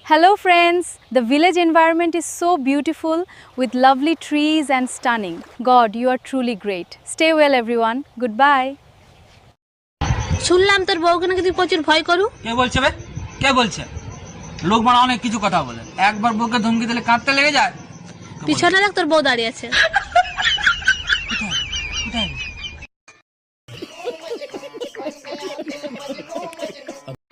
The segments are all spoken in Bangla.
Hello friends, the village environment is so beautiful with lovely trees and stunning. God, you are truly great. Stay well everyone. Goodbye. শুনলাম তোর বউকে নাকি তুই প্রচুর ভয় করু। কে বলছে বে? কে বলছে? লোক মানে অনেক কিছু কথা বলে, একবার বউকে ধমকি দিলে কাঁদতে লেগে যায়। পিছনে দেখ তোর বউ দাঁড়িয়ে আছে। কোথায়?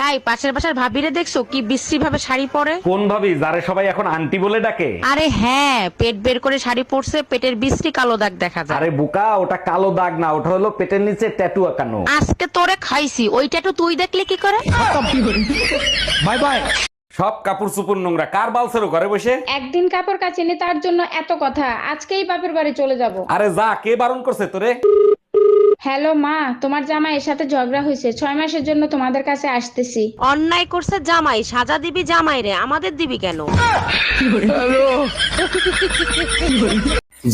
তাই পাশের বাসার ভাবিরে দেখছো কি বিশ্রী ভাবে শাড়ি পরে? কোন ভাবি যারে সবাই এখন আন্টি বলে ডাকে? আরে হ্যাঁ, পেট বের করে শাড়ি পরছে, পেটের বিশ্রী কালো দাগ দেখা যায়। আরে বুকা, ওটা কালো দাগ না, ওটা হলো পেটের নিচে ট্যাটু আঁকানো। আজকে তোরে খাইছি, ওইটা তো তুই দেখলে কি করে? Bye bye. সব কাপড় চুপুর নোংরা, কার বালছেরো ঘরে বসে? একদিন কাপড় কাচিনি তার জন্য এত কথা, আজকেই বাপের বাড়ি চলে যাব। আরে যা, কে বারণ করছে তোরে? হ্যালো মা, তোমার জামাইয়ের সাথে ঝগড়া হয়েছে, 6 মাসের জন্য তোমাদের কাছে আসতেছি। অন্যায় করছে জামাই, সাজা দিবি জামাই রে, আমাদের দিবি কেন?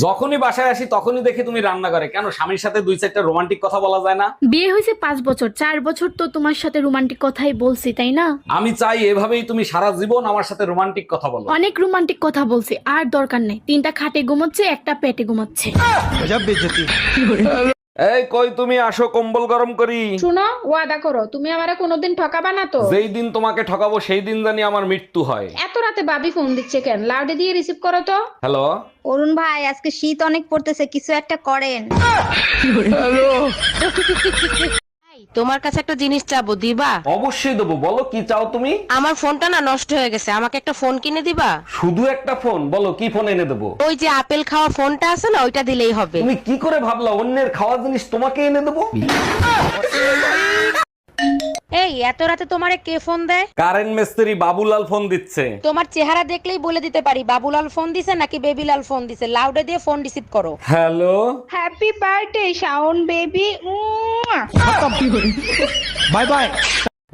যখনই বাসায় আসি তখনই দেখি তুমি রান্না করে, কেন স্বামীর সাথে 2-4টা রোমান্টিক কথা বলা যায় না? বিয়ে হয়েছে 5 বছর, 4 বছর তো তোমার সাথে রোমান্টিক কথাই বলছি, তাই না? আমি চাই এভাবেই তুমি সারা জীবন আমার সাথে রোমান্টিক কথা বলো। অনেক রোমান্টিক কথা বলছি, আর দরকার নেই। 3টা খাটে ঘুমাচ্ছে, একটা পেটে ঘুমাচ্ছে। এই কই তুমি, আসো কম্বল গরম করি। শুনো, ওয়াদা করো তুমি আমারে কোনোদিন ঠকাবা না তো। যেই দিন তোমাকে ঠকাবো সেই দিন জানি আমার মৃত্যু হয়। এত রাতে ভাবি ফোন দিচ্ছে কেন? লাউডে দিয়ে রিসিভ করো তো। হ্যালো। অরুণ ভাই, আজকে শীত অনেক পড়তেছে, কিছু একটা করেন। তোমার কাছে একটা জিনিস চাবো, দিবা? অবশ্যই দেবো, বলো কি চাও তুমি? আমার ফোনটা না নষ্ট হয়ে গেছে, আমাকে একটা ফোন কিনে দিবা? শুধু একটা ফোন? বলো কি ফোন এনে দেবো। ওই যে আপেল খাওয়া ফোনটা আছে না, ওইটা দিলেই হবে। তুমি কি করে ভাবলা অন্যের খাওয়া জিনিস তোমাকে এনে দেবো? এই এত রাতে তোমারে কে ফোন দেয়? কারেন্ট মিস্ত্রি বাবুলাল ফোন দিচ্ছে। তোমার চেহারা দেখলেই বলে দিতে পারি বাবুলাল ফোন দিছে নাকি বেবিলাল ফোন দিছে। লাউডে দিয়ে ফোন রিসিভ করো। Hello. Happy birthday Shaon baby. Bye bye.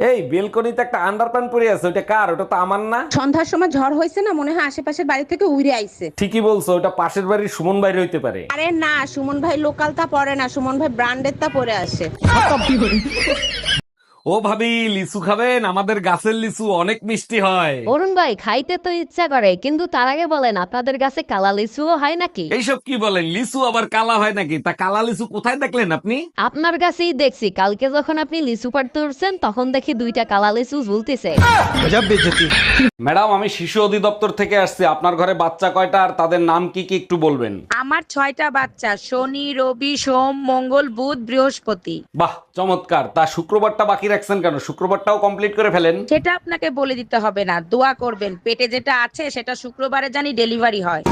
এই বেলকনিতে একটা আন্ডারপ্যান্ট পরে আছে, ওটা কার? ওটা তো আমার না। সন্ধ্যার সময় ঝড় হয়েছে না, মনে হয় আশেপাশের বাড়ি থেকে উড়ে আইছে। ঠিকই বলছো, ওটা পাশের বাড়ির সুমন বাইরে হইতে পারে। আরে না, সুমন ভাই লোকালটা পরে না, সুমন ভাই ব্র্যান্ডের তা পরে আসে। ও ভাবি, লিচু খাবেন? আমাদের গাছের লিচু অনেক মিষ্টি হয়। অরুণ ভাই, খাইতে তো ইচ্ছা করে, কিন্তু তার আগে বলেন আপনাদের কাছে কালা লিচুও হয় নাকি? এইসব কি বলেন, লিচু আবার কালা হয় নাকি? তা কালা লিচু কোথায় দেখলেন আপনি? আপনার কাছেই দেখছি, কালকে যখন আপনি লিচু পাড়তে উঠছেন তখন দেখি 2টা কালা লিচু ঝুলতেছে। ম্যাডাম, আমি শিশু অধিদপ্তর থেকে আসছি। আপনার ঘরে বাচ্চা কয়টা আর তাদের নাম কি কি একটু বলবেন? আমার 6টা বাচ্চা, শনি, রবি, সোম, মঙ্গল, বুধ, বৃহস্পতি। বাহ, চমৎকার। তা শুক্রবারটা বাকি রাখছেন কেন? শুক্রবারটাও কমপ্লিট করে ফেলেন। সেটা আপনাকে বলে দিতে হবে না, দোয়া করবেন পেটে যেটা আছে সেটা শুক্রবারে জানি ডেলিভারি হয়।